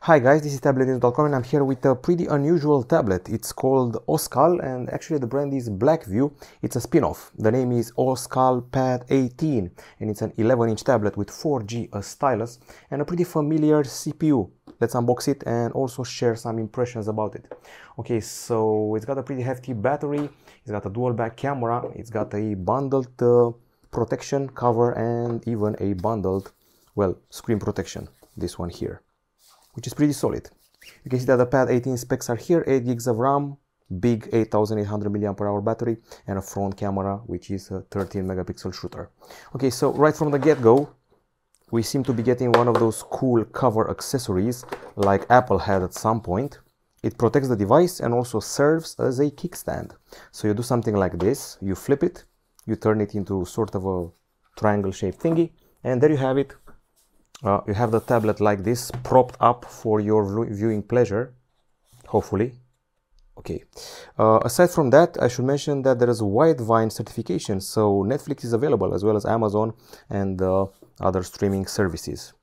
Hi guys, this is Tablet-News.com and I'm here with a pretty unusual tablet. It's called Oscal and actually the brand is Blackview. It's a spin-off. The name is Oscal Pad 18 and it's an 11-inch tablet with 4G, a stylus and a pretty familiar CPU. Let's unbox it and also share some impressions about it. Okay, so it's got a pretty hefty battery, it's got a dual back camera, it's got a bundled protection cover and even a bundled, well, screen protection, this one here, which is pretty solid. You can see that the Pad 18 specs are here, 8 gigs of RAM, big 8800 mAh battery, and a front camera, which is a 13 megapixel shooter. Okay, so right from the get-go, we seem to be getting one of those cool cover accessories like Apple had at some point. It protects the device and also serves as a kickstand. So you do something like this, you flip it, you turn it into sort of a triangle-shaped thingy, and there you have it. You have the tablet like this, propped up for your viewing pleasure, hopefully. Okay. Aside from that, I should mention that there is a Widevine certification, so Netflix is available as well as Amazon and other streaming services.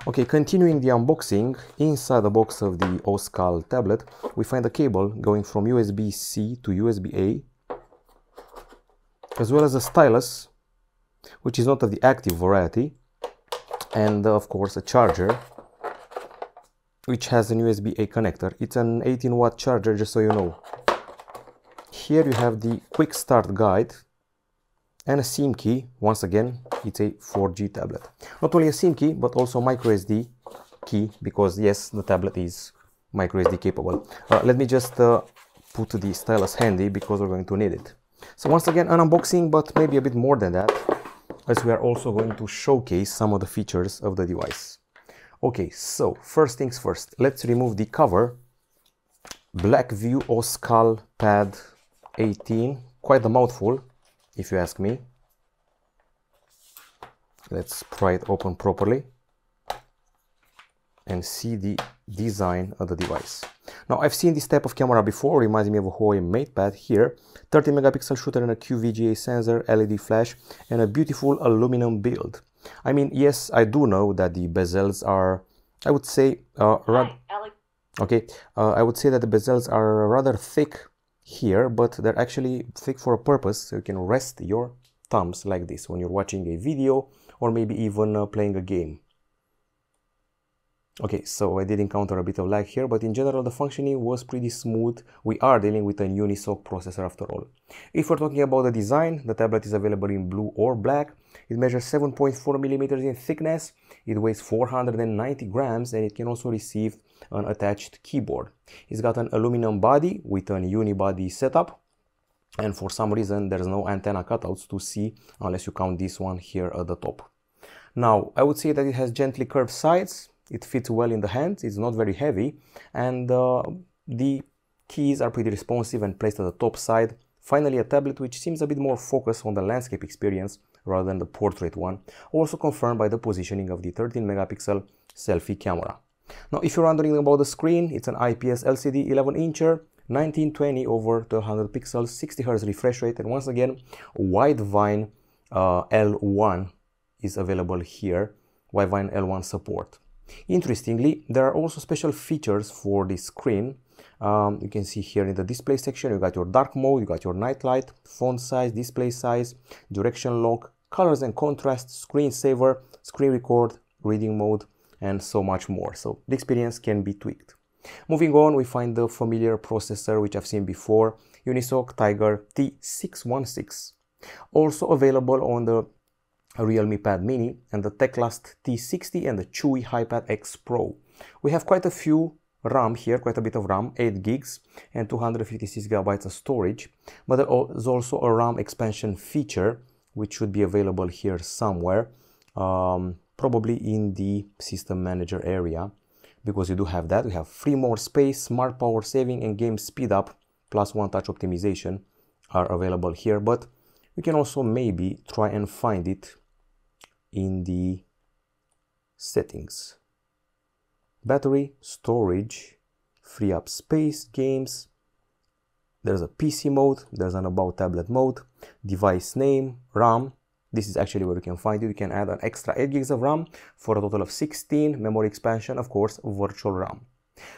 Okay, continuing the unboxing, inside the box of the Oscal tablet, we find a cable going from USB-C to USB-A, as well as a stylus, which is not of the active variety, and of course a charger which has an USB-A connector. It's an 18-watt charger, just so you know. Here you have the quick start guide and a SIM key. Once again, it's a 4G tablet. Not only a SIM key but also micro SD key, because yes, the tablet is micro SD capable. Let me just put the stylus handy because we're going to need it. So once again, an unboxing, but maybe a bit more than that, as we are also going to showcase some of the features of the device. Okay, so first things first, let's remove the cover. Blackview Oscal Pad 18, quite a mouthful if you ask me. Let's pry it open properly and see the design of the device. Now, I've seen this type of camera before, reminds me of a Huawei MatePad here. 13 megapixel shooter and a QVGA sensor, LED flash, and a beautiful aluminum build. I mean, yes, I do know that the bezels are, I would say, I would say that the bezels are rather thick here, but they're actually thick for a purpose, so you can rest your thumbs like this when you're watching a video or maybe even playing a game. Okay, so I did encounter a bit of lag here, but in general the functioning was pretty smooth. We are dealing with a Unisoc processor after all. If we're talking about the design, the tablet is available in blue or black. It measures 7.4 millimeters in thickness, it weighs 490 grams, and it can also receive an attached keyboard. It's got an aluminum body with an unibody setup, and for some reason there's no antenna cutouts to see unless you count this one here at the top. Now, I would say that it has gently curved sides. It fits well in the hands, it's not very heavy, and the keys are pretty responsive and placed at the top side. Finally, a tablet which seems a bit more focused on the landscape experience rather than the portrait one, also confirmed by the positioning of the 13 megapixel selfie camera. Now, if you're wondering about the screen, it's an IPS LCD 11-incher, 1920 over 1200 pixels, 60 Hz refresh rate, and once again, Widevine L1 is available here, Widevine L1 support. Interestingly, there are also special features for the screen. You can see here in the display section, you got your dark mode, you got your night light, font size, display size, direction lock, colors and contrast, screensaver, screen record, reading mode, and so much more. So the experience can be tweaked. Moving on, we find the familiar processor which I've seen before, Unisoc Tiger T616. Also available on the Realme Pad Mini and the Teclast T60 and the Chewy HiPad X Pro. We have quite a few RAM here, quite a bit of RAM, 8 gigs and 256 gigabytes of storage, but there is also a RAM expansion feature which should be available here somewhere, probably in the system manager area, because you do have that. We have free more space, smart power saving and game speed up plus one touch optimization are available here, but we can also maybe try and find it in the settings. Battery, storage, free up space, games. There's a PC mode, there's an about tablet mode, device name, RAM. this is actually where you can find it. You can add an extra 8 gigs of RAM for a total of 16, memory expansion, of course, virtual RAM.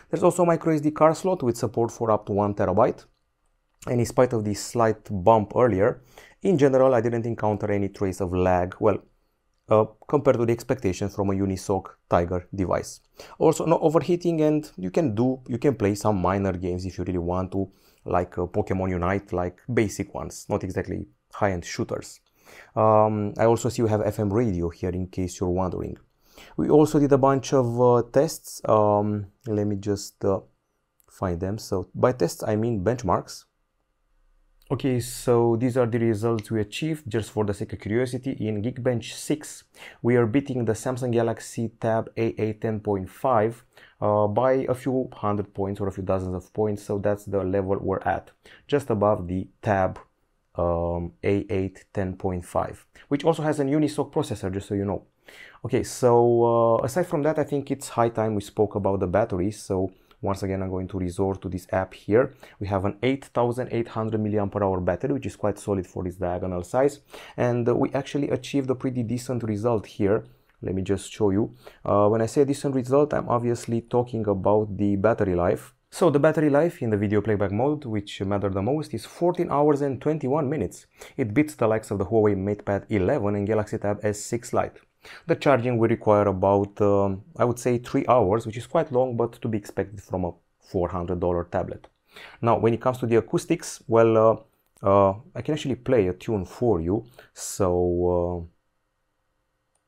There's also a microSD card slot with support for up to 1 terabyte. And in spite of this slight bump earlier, in general, I didn't encounter any trace of lag, well, compared to the expectations from a Unisoc Tiger device. Also, no overheating, and you can play some minor games if you really want to, like Pokemon Unite, like basic ones, not exactly high-end shooters. I also see we have FM radio here in case you're wondering. We also did a bunch of tests. Let me just find them. So by tests, I mean benchmarks. Okay, so these are the results we achieved. Just for the sake of curiosity, in Geekbench 6, we are beating the Samsung Galaxy Tab A8 10.5 by a few hundred points or a few dozens of points. So that's the level we're at, just above the Tab A8 10.5, which also has a Unisoc processor, just so you know. Okay, so aside from that, I think it's high time we spoke about the battery. So once again, I'm going to resort to this app here. We have an 8800 mAh battery, which is quite solid for this diagonal size. And we actually achieved a pretty decent result here. Let me just show you. When I say decent result, I'm obviously talking about the battery life. So the battery life in the video playback mode, which mattered the most, is 14 hours and 21 minutes. It beats the likes of the Huawei MatePad 11 and Galaxy Tab S6 Lite. The charging will require about, I would say, 3 hours, which is quite long, but to be expected from a $400 tablet. Now, when it comes to the acoustics, well, I can actually play a tune for you. So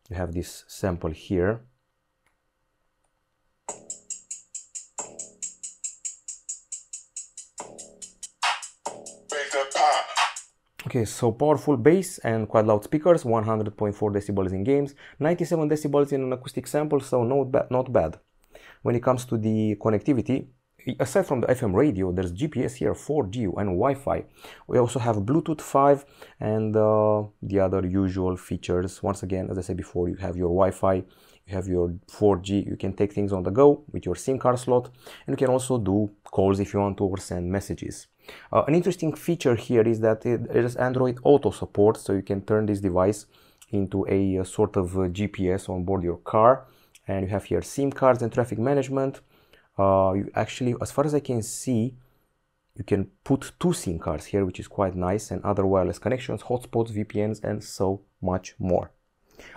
you have this sample here. Okay, so powerful bass and quite loud speakers, 100.4 decibels in games, 97 decibels in an acoustic sample, so not bad. When it comes to the connectivity, aside from the FM radio, there's GPS here, 4G and Wi-Fi. We also have Bluetooth 5 and the other usual features. Once again, as I said before, you have your Wi-Fi, you have your 4G, you can take things on the go with your SIM card slot, and you can also do calls if you want to, or send messages. An interesting feature here is that it is Android Auto support, so you can turn this device into a sort of GPS on board your car, and you have here SIM cards and traffic management. You actually, as far as I can see, you can put 2 SIM cards here, which is quite nice, and other wireless connections, hotspots, VPNs, and so much more.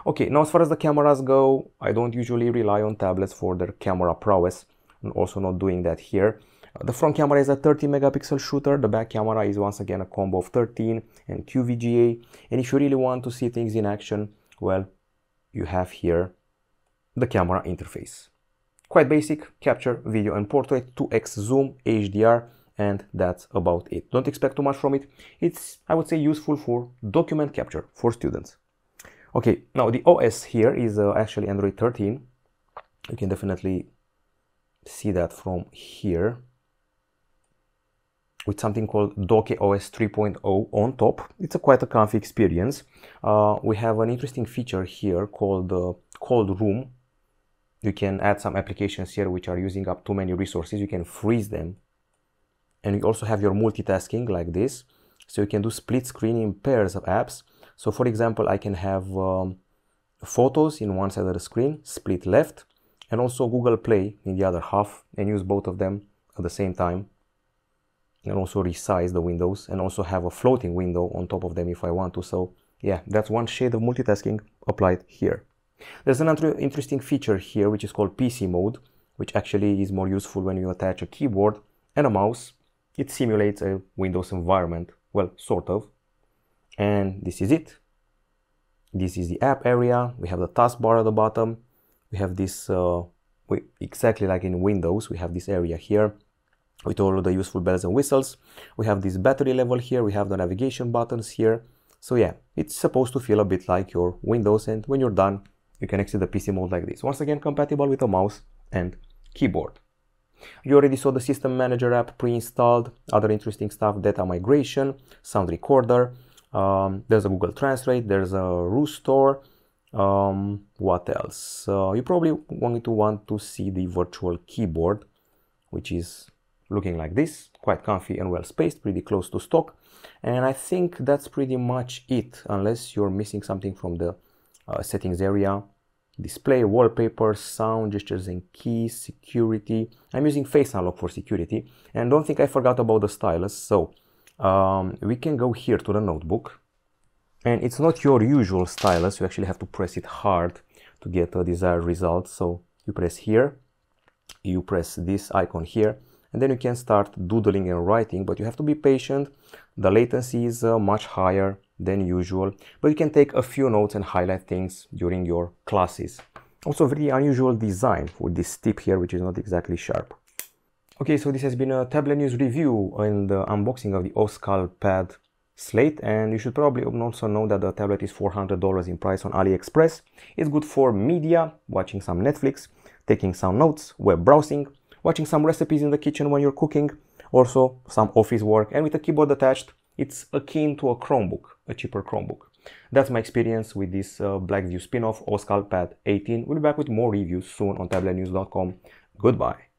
Okay, now as far as the cameras go, I don't usually rely on tablets for their camera prowess. I'm also not doing that here. The front camera is a 30 megapixel shooter. The back camera is once again a combo of 13 and QVGA. And if you really want to see things in action, well, you have here the camera interface. Quite basic: capture, video and portrait, 2x zoom, HDR, and that's about it. Don't expect too much from it. It's, I would say, useful for document capture for students. Okay, now the OS here is actually Android 13. You can definitely see that from here, with something called Doke OS 3.0 on top. It's quite a comfy experience. We have an interesting feature here called Cold Room. You can add some applications here which are using up too many resources. You can freeze them. And you also have your multitasking like this. So you can do split screen in pairs of apps. So for example, I can have photos in one side of the screen, split left, and also Google Play in the other half, and use both of them at the same time. And also resize the windows, and also have a floating window on top of them if I want to. So yeah, that's one shade of multitasking applied here. There's another interesting feature here which is called PC mode, which actually is more useful when you attach a keyboard and a mouse. It simulates a Windows environment, well, sort of. And this is it. This is the app area. We have the taskbar at the bottom. We have this, exactly like in Windows, we have this area here with all of the useful bells and whistles. We have this battery level here. We have the navigation buttons here. So yeah, it's supposed to feel a bit like your Windows, and when you're done, you can exit the PC mode like this. Once again, compatible with a mouse and keyboard. You already saw the System Manager app pre-installed. Other interesting stuff: data migration, sound recorder. There's a Google Translate. There's a Restore. What else? You probably want to see the virtual keyboard, which is looking like this, quite comfy and well spaced, pretty close to stock. And I think that's pretty much it, unless you're missing something from the settings area. Display, wallpaper, sound, gestures and keys, security. I'm using face unlock for security, and don't think I forgot about the stylus. So we can go here to the notebook, and it's not your usual stylus. You actually have to press it hard to get a desired result. So you press here, you press this icon here, and then you can start doodling and writing, but you have to be patient. The latency is much higher than usual, but you can take a few notes and highlight things during your classes. Also very unusual design with this tip here, which is not exactly sharp. Okay, so this has been a Tablet News review and the unboxing of the Oscal Pad Slate, and you should probably also know that the tablet is $400 in price on AliExpress. It's good for media, watching some Netflix, taking some notes, web browsing, watching some recipes in the kitchen when you're cooking, also some office work, and with a keyboard attached, it's akin to a Chromebook, a cheaper Chromebook. That's my experience with this Blackview spin-off Oscal Pad 18. We'll be back with more reviews soon on Tablet-News.com. Goodbye.